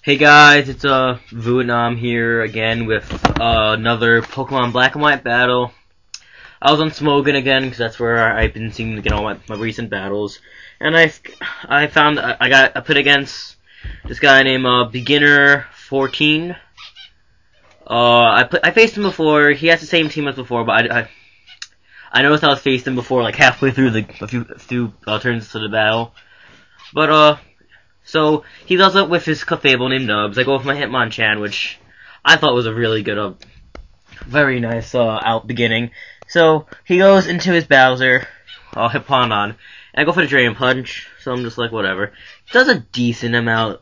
Hey guys, it's Vuietnam here again with another Pokemon Black and White battle. I was on Smogon again because that's where I've been seeing to get all my recent battles, and I found I put against this guy named Beginner14. I faced him before. He has the same team as before, but I noticed I was faced him before, like halfway through a few turns to the battle, but So, he does it with his Clefable named Nubs. I go with my Hitmonchan, which I thought was a really good, very nice, out beginning. So, he goes into his Bowser, Hippowdon, and I go for the Drain Punch, so I'm just like, whatever. Does a decent amount,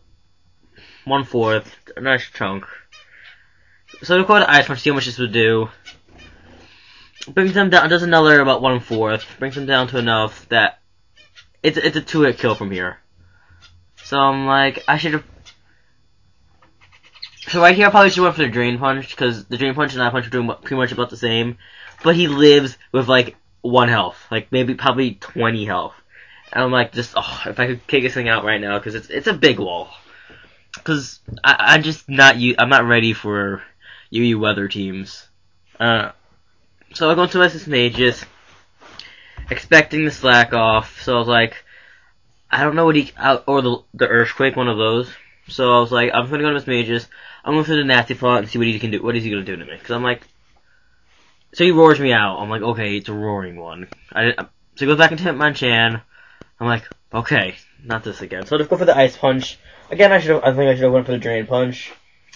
1/4, a nice chunk. So, I go to Ice Punch, see how much this would do. Brings him down, does another about 1/4, brings him down to enough that it's a 2-hit kill from here. So I'm like, I should have. So right here, I probably should have went for the Drain Punch, because the Drain Punch and Eye Punch are doing pretty much about the same. But he lives with like 1 health, like probably 20 health. And I'm like, just if I could kick this thing out right now, because it's a big wall. Because I'm not ready for UU weather teams. So I go into my Mages, expecting the slack off. So I was like, I don't know what or the Earthquake, one of those. So I was like, I'm gonna go to Miss Mages. I'm going to the Nasty Plot and see what he can do. What is he gonna do to me? Because I'm like, so he roars me out. I'm like, okay, it's a roaring one. So he goes back into Hitmonchan. I'm like, okay, not this again. So I just go for the Ice Punch. Again, I think I should have went for the Drain Punch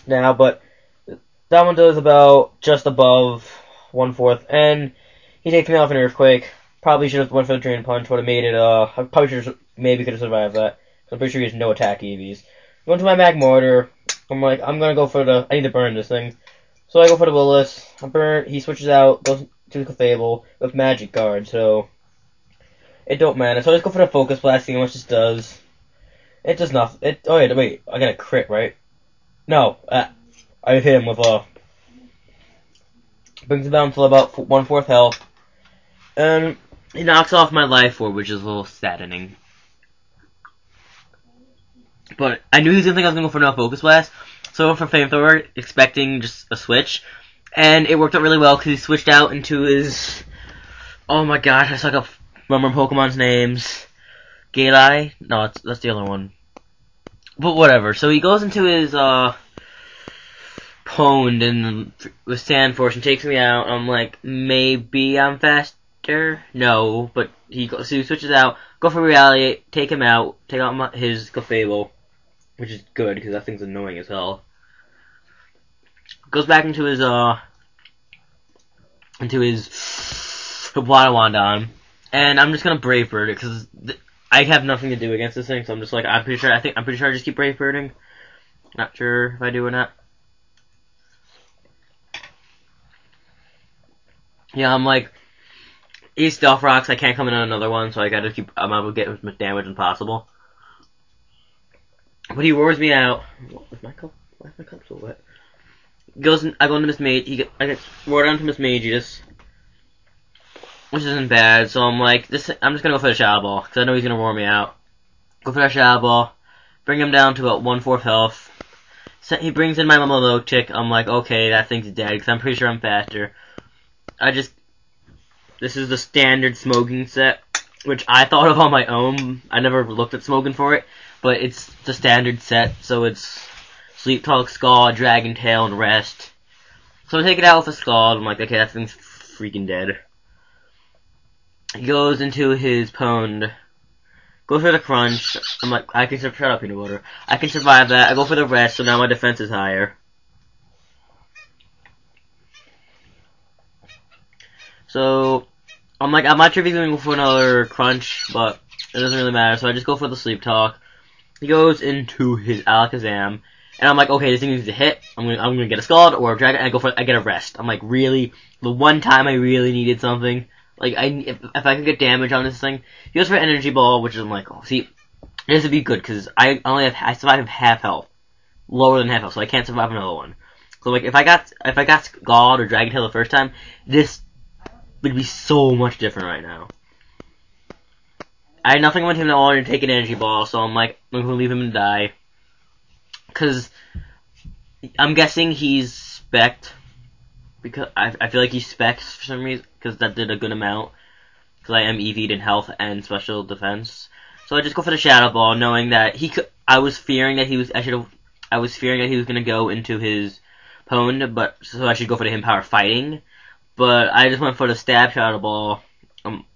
now, but that one does about just above 1/4, and he takes me off an Earthquake. Probably should have went for the Drain Punch, would have made it, I probably should have, maybe could have survived that. I'm pretty sure he has no attack EVs. Going to my Magmortar, I'm like, I'm gonna go for I need to burn this thing. So I go for the Willis, I burn, he switches out, goes to the Clefable with Magic Guard, so it don't matter. So I just go for the Focus Blast, see how much this does. It does nothing. Oh yeah, wait, I got a crit, right? No, I hit him with brings him down to about 1/4 health. And he knocks off my Life Orb, which is a little saddening. But I knew he was going to think I was going to go for no Focus Blast, so I went for Flamethrower, expecting just a switch. And it worked out really well, because he switched out into his... Oh my gosh, I suck up remembering Pokemon's names. Galai? No, that's the other one. But whatever, so he goes into his, Pwned and with Sand Force and takes me out. I'm like, maybe I'm fast. No, but so he switches out, go for Retaliate, take him out, take out his Clefable, which is good, because that thing's annoying as hell. Goes back into his Hippowdon, and I'm just gonna Brave Bird it, because I have nothing to do against this thing, so I'm just like, I'm pretty sure I just keep Brave Birding. Not sure if I do or not. Yeah, I'm like, he's Stealth Rocks, I can't come in on another one, so I gotta I'm able to get as much damage as possible. But he roars me out. Why is my cup so wet? I go into Miss Mage, I get roared onto Miss Mages, which isn't bad, so I'm like, I'm just gonna go for the Shadow Ball, because I know he's gonna roar me out. Go for that Shadow Ball, bring him down to about 1/4 health. So he brings in my Momologic, I'm like, okay, that thing's dead, because I'm pretty sure I'm faster. This is the standard Smogon set, which I thought of on my own. I never looked at Smogon for it, but it's the standard set, so it's Sleep Talk, Scald, Dragon Tail, and Rest. So I take it out with a Scald, I'm like, okay, that thing's freaking dead. He goes into his Pwned, goes for the Crunch, I'm like, shut up, Peanut Butter. I can survive that, I go for the Rest, so now my defense is higher. So, I'm like, I'm not sure if he's going to go for another Crunch, but it doesn't really matter, so I just go for the Sleep Talk. He goes into his Alakazam, and I'm like, okay, this thing needs to hit, I'm gonna get a Scald or a Dragon, and I get a Rest. I'm like, really? The one time I really needed something? Like, if I could get damage on this thing, he goes for Energy Ball, which is, I'm like, oh, see, this would be good, because I survive half health. Lower than half health, so I can't survive another one. So, like, if I got Scald or Dragon Tail the first time, this would be so much different right now. I had nothing with him to all to take an Energy Ball, so I'm like, I'm gonna leave him to die. because I'm guessing he's spec'd, because I feel like he's spec'd for some reason, because that did a good amount, because I am EV'd in health and special defense. So I just go for the Shadow Ball, knowing that he could. I was fearing that he was gonna go into his pwned, but so I should go for the him power fighting. But I just went for the stab Shadow Ball,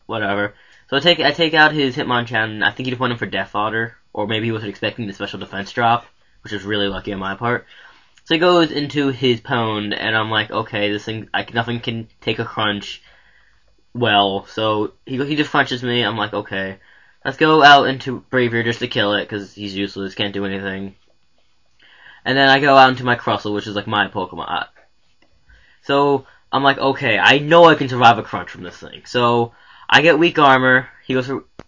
whatever. So I take out his Hitmonchan. I think he just went in for Death Fodder, or maybe he wasn't expecting the special defense drop, which was really lucky on my part. So he goes into his pwned, and I'm like, okay, this thing, nothing can take a crunch well. So he just crunches me. I'm like, okay, let's go out into Bravier just to kill it, because he's useless, can't do anything. And then I go out into my Crustle, which is like my Pokemon. So I'm like, okay, I know I can survive a crunch from this thing. So I get weak armor.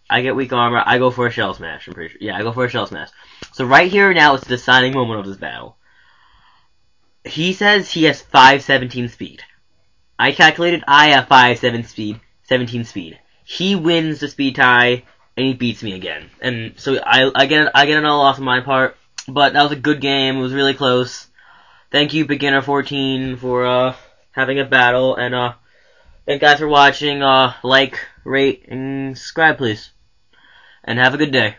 I get weak armor. I go for a Shell Smash. I'm pretty sure. Yeah, I go for a Shell Smash. So right here now is the deciding moment of this battle. He says he has 517 speed. I calculated I have 17 speed. He wins the speed tie, and he beats me again. And so I get another loss on my part. But that was a good game. It was really close. Thank you, Beginner14, for having a battle. And thank you guys for watching. Like, rate, and subscribe, please. And have a good day.